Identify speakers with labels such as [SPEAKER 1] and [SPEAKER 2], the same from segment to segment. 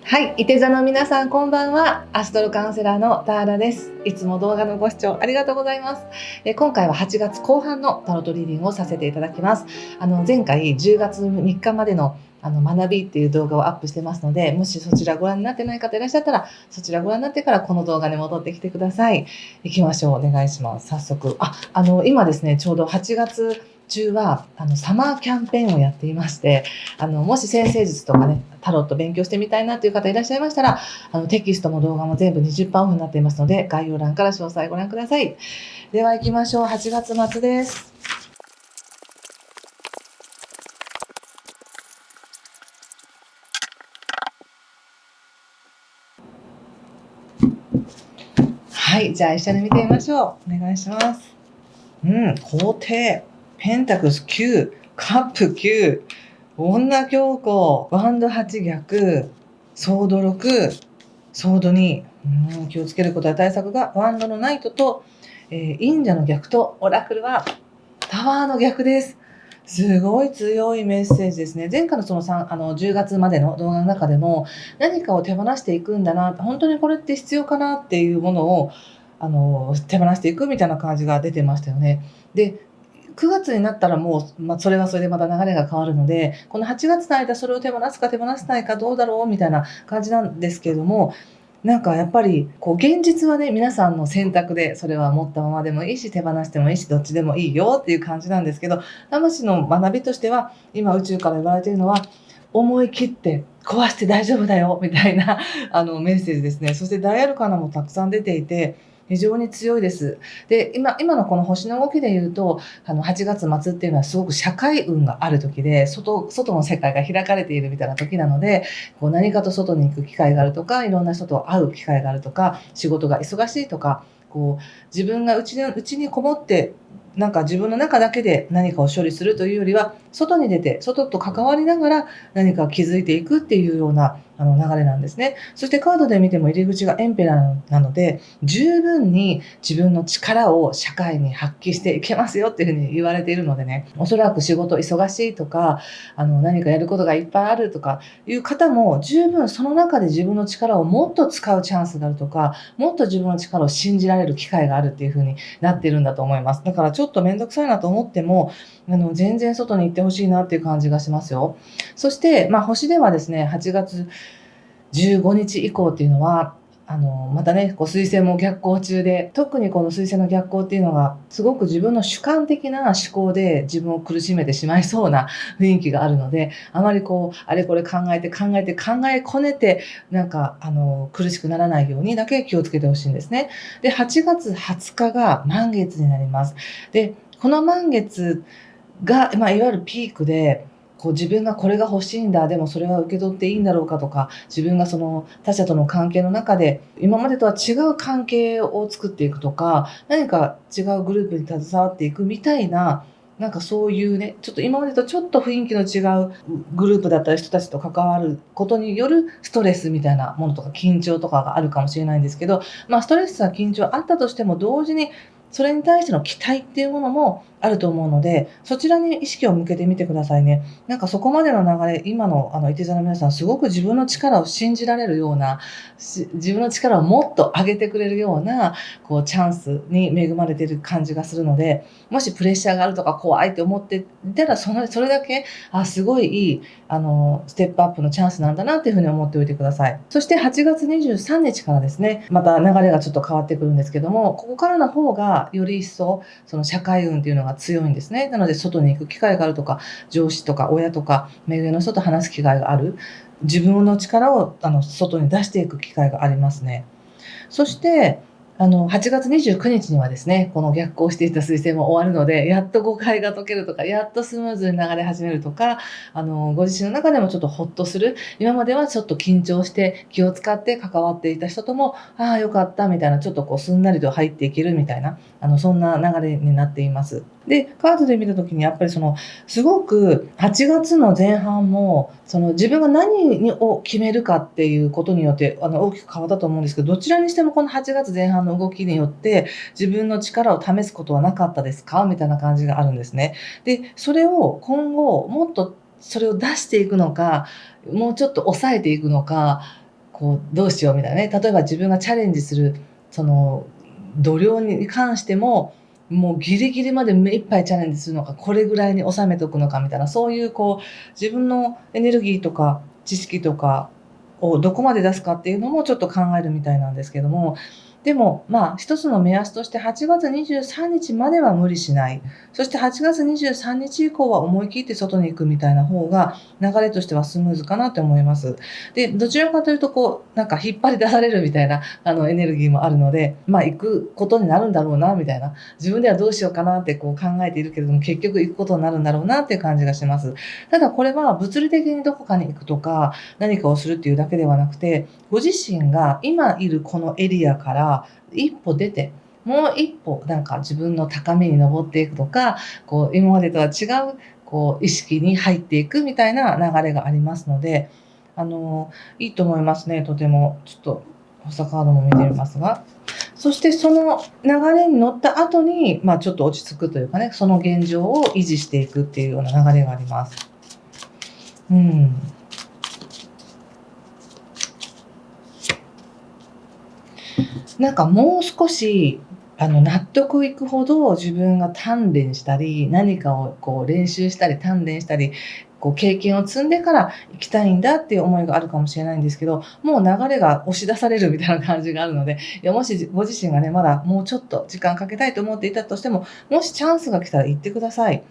[SPEAKER 1] はい、いて座の皆さんこんばんは。アストロカウンセラーのターラです。いつも動画のご視聴ありがとうございます。今回は8月後半のタロットリーディングをさせていただきます。前回10月3日までの学びっていう動画をアップしてますので、もしそちらご覧になってない方いらっしゃったら、そちらご覧になってからこの動画に戻ってきてください。行きましょう。お願いします。早速。今ですね、ちょうど8月中はサマーキャンペーンをやっていまして、もし占星術とかね、タロット勉強してみたいなという方いらっしゃいましたら、テキストも動画も全部 20% オフになっていますので、概要欄から詳細ご覧ください。では行きましょう。8月末です。はい、じゃあ一緒に見てみましょう。お願いします。皇帝、ペンタクス9、カップ9、女教皇、ワンド8逆、ソード6、ソード2、気をつけることや対策がワンドのナイトと、忍者の逆とオラクルはタワーの逆です。すごい強いメッセージですね。前回のその10月までの動画の中でも何かを手放していくんだな、本当にこれって必要かなっていうものを手放していくみたいな感じが出てましたよね。で、9月になったらもう、それはそれでまた流れが変わるので、この8月の間それを手放すか手放せないかどうだろうみたいな感じなんですけれども、なんかやっぱり現実はね、皆さんの選択で、それは持ったままでもいいし、手放してもいいし、どっちでもいいよっていう感じなんですけど、魂の学びとしては、今宇宙から言われているのは、思い切って壊して大丈夫だよみたいなメッセージですね。そして大アルカナもたくさん出ていて、非常に強いです。で、今のこの星の動きで言うと、8月末っていうのはすごく社会運がある時で、外の世界が開かれているみたいな時なので、何かと外に行く機会があるとか、いろんな人と会う機会があるとか、仕事が忙しいとか、自分が内にこもって、なんか自分の中だけで何かを処理するというよりは、外に出て、外と関わりながら何か気づいていくっていうような流れなんですね。そしてカードで見ても入り口がエンペラーなので、十分に自分の力を社会に発揮していけますよっていうふうに言われているのでね、おそらく仕事忙しいとか、何かやることがいっぱいあるとかいう方も、十分その中で自分の力をもっと使うチャンスがあるとか、もっと自分の力を信じられる機会があるっていうふうになっているんだと思います。だからちょっとめんどくさいなと思っても、全然外に行ってほしいなっていう感じがしますよ。そして、星ではですね、8月15日以降っていうのは、またね、水星も逆行中で、特にこの水星の逆行っていうのが、すごく自分の主観的な思考で自分を苦しめてしまいそうな雰囲気があるので、あまりあれこれ考えてこねて、なんか、苦しくならないようにだけ気をつけてほしいんですね。で、8月20日が満月になります。で、この満月が、いわゆるピークで、自分がこれが欲しいんだ、でもそれは受け取っていいんだろうかとか、自分がその他者との関係の中で、今までとは違う関係を作っていくとか、何か違うグループに携わっていくみたいな、なんかそういうね、ちょっと今までとちょっと雰囲気の違うグループだったり人たちと関わることによるストレスみたいなものとか緊張とかがあるかもしれないんですけど、ストレスや緊張あったとしても同時にそれに対しての期待っていうものもあると思うので、そちらに意識を向けてみてくださいね。なんかそこまでの流れ、今のいて座の皆さん、すごく自分の力を信じられるような、自分の力をもっと上げてくれるような、チャンスに恵まれている感じがするので、もしプレッシャーがあるとか怖いって思っていたら、それだけ、すごいいい、ステップアップのチャンスなんだなっていうふうに思っておいてください。そして8月23日からですね、また流れがちょっと変わってくるんですけども、ここからの方がより一層、その社会運っていうのが強いんですね。なので外に行く機会があるとか、上司とか親とか目上の人と話す機会がある。自分の力を外に出していく機会がありますね。そして、8月29日にはですね、この逆行していた彗星も終わるので、やっと誤解が解けるとか、やっとスムーズに流れ始めるとか、ご自身の中でもちょっとほっとする。今まではちょっと緊張して気を使って関わっていた人とも、ああ、よかったみたいな、ちょっとすんなりと入っていけるみたいな、そんな流れになっています。で、カードで見た時にやっぱりすごく8月の前半も、自分が何を決めるかっていうことによって、大きく変わったと思うんですけど、どちらにしてもこの8月前半の動きによって、自分の力を試すことはなかったですか？みたいな感じがあるんですね。で、それを今後もっとそれを出していくのか、もうちょっと抑えていくのか、こうどうしようみたいなね。例えば自分がチャレンジするその度量に関しても、もうギリギリまで目いっぱいチャレンジするのか、これぐらいに収めておくのかみたいな、そういうこう自分のエネルギーとか知識とかをどこまで出すかっていうのもちょっと考えるみたいなんですけども、でもまあ一つの目安として8月23日までは無理しない。そして8月23日以降は思い切って外に行くみたいな方が流れとしてはスムーズかなって思います。で、どちらかというとこうなんか引っ張り出されるみたいなエネルギーもあるので、まあ行くことになるんだろうなみたいな、自分ではどうしようかなってこう考えているけれども結局行くことになるんだろうなっていう感じがします。ただこれは物理的にどこかに行くとか何かをするっていうだけではなくて、ご自身が今いるこのエリアから一歩出て、もう一歩なんか自分の高みに登っていくとか、こう今までとは違うこう意識に入っていくみたいな流れがありますので、いいと思いますね。とても。ちょっと補佐カードも見てみますが。そしてその流れに乗った後に、まあちょっと落ち着くというかね、その現状を維持していくっていうような流れがあります。なんかもう少し納得いくほど自分が鍛錬したり、何かをこう練習したり鍛錬したり、こう経験を積んでから行きたいんだっていう思いがあるかもしれないんですけど、もう流れが押し出されるみたいな感じがあるので、いやもしご自身がね、まだもうちょっと時間かけたいと思っていたとしても、もしチャンスが来たら行ってください。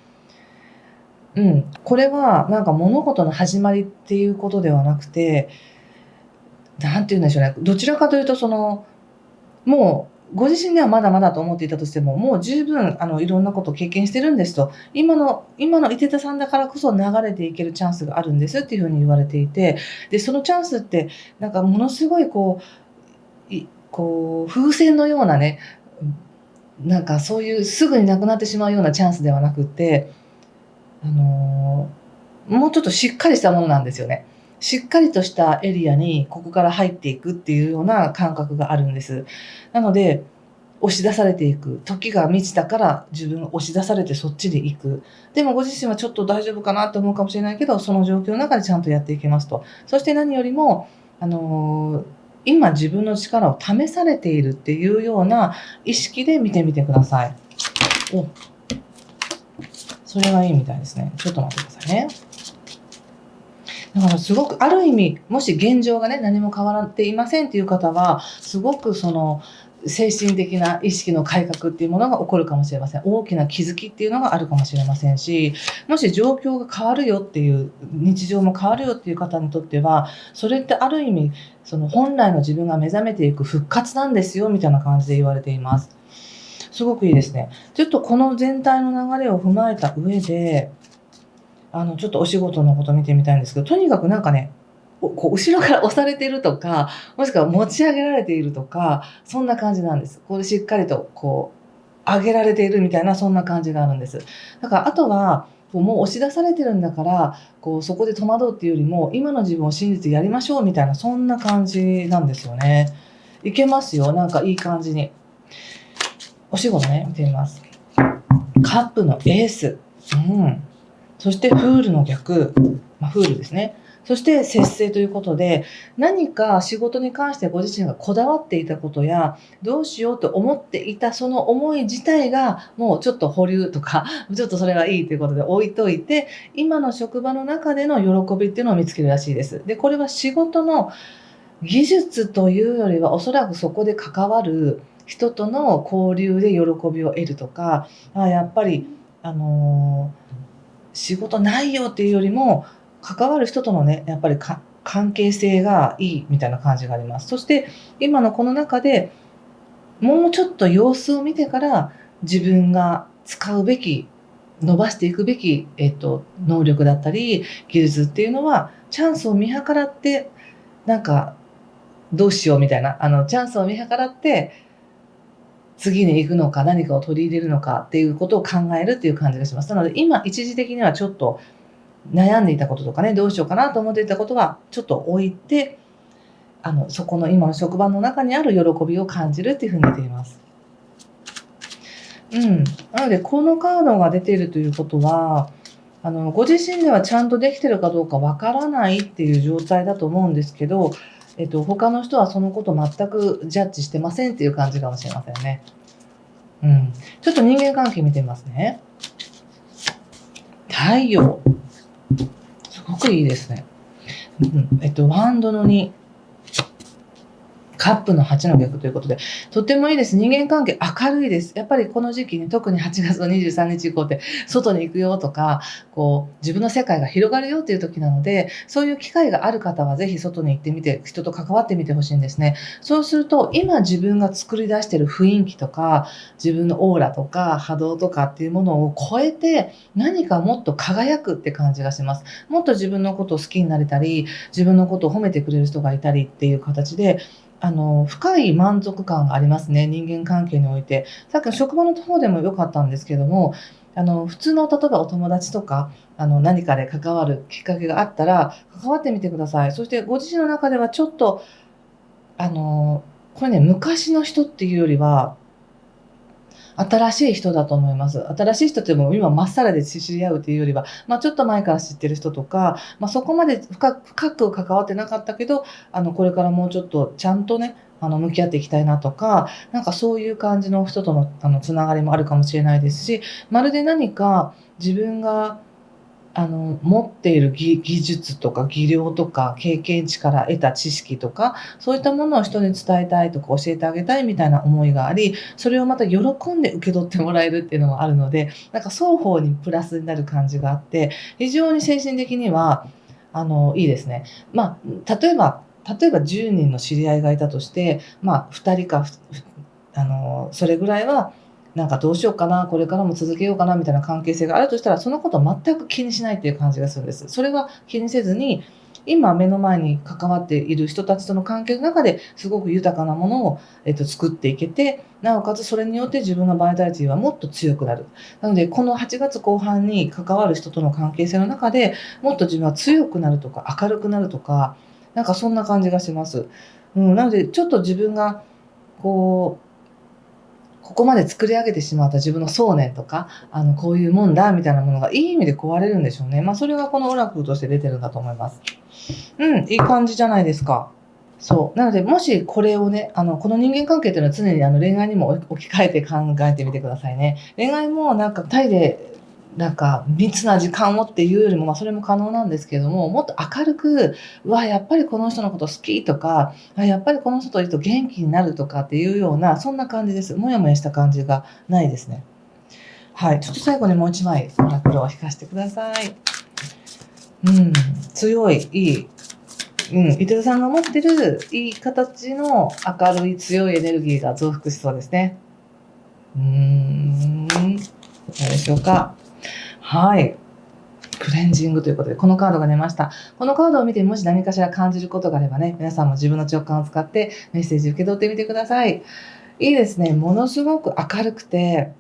[SPEAKER 1] これはなんか物事の始まりっていうことではなくて、なんて言うんでしょうね。どちらかというともうご自身ではまだまだと思っていたとしても、もう十分いろんなことを経験してるんですと、今の伊手田さんだからこそ流れていけるチャンスがあるんですっていう風に言われていて、で、そのチャンスってなんかものすごいこう風船のようなね、なんかそういうすぐになくなってしまうようなチャンスではなくって、もうちょっとしっかりしたものなんですよね。しっかりとしたエリアにここから入っていくっていうような感覚があるんです。なので、押し出されていく。時が満ちたから自分が押し出されてそっちに行く。でもご自身はちょっと大丈夫かなと思うかもしれないけど、その状況の中でちゃんとやっていきますと。そして何よりも、今自分の力を試されているっていうような意識で見てみてください。それがいいみたいですね。ちょっと待ってくださいね。だからすごくある意味、もし現状がね、何も変わっていませんっていう方は、すごく精神的な意識の改革っていうものが起こるかもしれません。大きな気づきっていうのがあるかもしれませんし、もし状況が変わるよっていう、日常も変わるよっていう方にとっては、それってある意味、本来の自分が目覚めていく復活なんですよ、みたいな感じで言われています。すごくいいですね。ちょっとこの全体の流れを踏まえた上で、ちょっとお仕事のこと見てみたいんですけど、とにかくなんかね、こう後ろから押されてるとか、もしくは持ち上げられているとか、そんな感じなんです。こうしっかりと上げられているみたいな、そんな感じがあるんです。だからあとは、もう押し出されてるんだから、そこで戸惑うっていうよりも、今の自分を信じてやりましょうみたいな、そんな感じなんですよね。いけますよ、なんかいい感じに。お仕事ね、見てみます。カップのエース。そしてフールの逆、フールですね。そして節制ということで、何か仕事に関してご自身がこだわっていたことや、どうしようと思っていたその思い自体が、もうちょっと保留とか、ちょっとそれはいいということで置いといて、今の職場の中での喜びっていうのを見つけるらしいです。で、これは仕事の技術というよりは、おそらくそこで関わる人との交流で喜びを得るとか、やっぱり、仕事内容っていうよりも、関わる人とのね、やっぱり関係性がいいみたいな感じがあります。そして今のこの中で、もうちょっと様子を見てから、自分が使うべき、伸ばしていくべき、能力だったり、技術っていうのは、チャンスを見計らって、なんか、どうしようみたいな、チャンスを見計らって、次に行くのか、何かを取り入れるのかっていうことを考えるっていう感じがします。なので、今一時的にはちょっと悩んでいたこととかね、どうしようかなと思っていたことはちょっと置いて、そこの今の職場の中にある喜びを感じるっていうふうに出ています。なので、このカードが出ているということは、ご自身ではちゃんとできてるかどうかわからないっていう状態だと思うんですけど、他の人はそのこと全くジャッジしてませんっていう感じかもしれませんね。うん。ちょっと人間関係見てみますね。太陽。すごくいいですね。ワンドの2。カップの8の逆ということで、とてもいいです。人間関係明るいです。やっぱりこの時期ね、特に8月の23日以降って、外に行くよとか、自分の世界が広がるよっていう時なので、そういう機会がある方はぜひ外に行ってみて、人と関わってみてほしいんですね。そうすると、今自分が作り出している雰囲気とか、自分のオーラとか波動とかっていうものを超えて、何かもっと輝くって感じがします。もっと自分のことを好きになれたり、自分のことを褒めてくれる人がいたりっていう形で、深い満足感がありますね、人間関係において。さっきの職場の方でも良かったんですけども、普通の例えばお友達とか、何かで関わるきっかけがあったら、関わってみてください。そしてご自身の中ではちょっと、これね、昔の人っていうよりは、新しい人だと思います。新しい人っても今まっさらで知り合うというよりは、ちょっと前から知ってる人とか、そこまで深く関わってなかったけど、これからもうちょっとちゃんとね、向き合っていきたいなとか、なんかそういう感じの人との、つながりもあるかもしれないですし、まるで何か自分が持っている技術とか技量とか経験値から得た知識とか、そういったものを人に伝えたいとか教えてあげたいみたいな思いがあり、それをまた喜んで受け取ってもらえるっていうのもあるので、なんか双方にプラスになる感じがあって、非常に精神的には、いいですね。例えば10人の知り合いがいたとして、2人か、それぐらいはなんかどうしようかな、これからも続けようかなみたいな関係性があるとしたら、そのことを全く気にしないっていう感じがするんです。それは気にせずに、今目の前に関わっている人たちとの関係の中ですごく豊かなものを、作っていけて、なおかつそれによって自分のバイタリティはもっと強くなる。なので、この8月後半に関わる人との関係性の中で、もっと自分は強くなるとか、明るくなるとか、なんかそんな感じがします。なので、ちょっと自分がこうここまで作り上げてしまった自分の想念とか、こういうもんだみたいなものがいい意味で壊れるんでしょうね。それがこのオラクルとして出てるんだと思います。いい感じじゃないですか。そう。なので、もしこれをね、この人間関係っていうのは常に恋愛にも置き換えて考えてみてくださいね。恋愛もなんかタイでなんか密な時間をっていうよりも、それも可能なんですけども、もっと明るく、やっぱりこの人のこと好きとか、やっぱりこの人といると元気になるとかっていうような、そんな感じです。もやもやした感じがないですね。はい。ちょっと最後にもう一枚オラクルを引かせてください。強い、いい。伊藤さんが持ってるいい形の明るい強いエネルギーが増幅しそうですね。どうでしょうか。はい。クレンジングということで、このカードが出ました。このカードを見て、もし何かしら感じることがあればね、皆さんも自分の直感を使ってメッセージ受け取ってみてください。いいですね。ものすごく明るくて、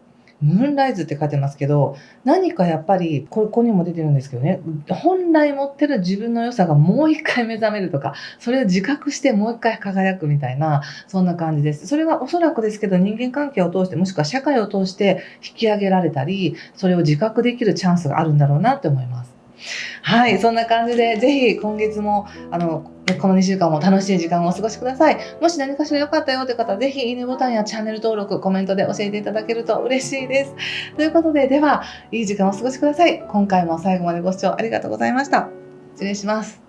[SPEAKER 1] ムーンライズって書いてますけど、何かやっぱり、ここにも出てるんですけどね、本来持ってる自分の良さがもう一回目覚めるとか、それを自覚してもう一回輝くみたいな、そんな感じです。それはおそらくですけど、人間関係を通して、もしくは社会を通して引き上げられたり、それを自覚できるチャンスがあるんだろうなって思います。はい、そんな感じで、ぜひ今月も、この2週間も楽しい時間をお過ごしください。もし何かしら良かったよという方、ぜひいいねボタンやチャンネル登録、コメントで教えていただけると嬉しいです。ということで、では、いい時間をお過ごしください。今回も最後までご視聴ありがとうございました。失礼します。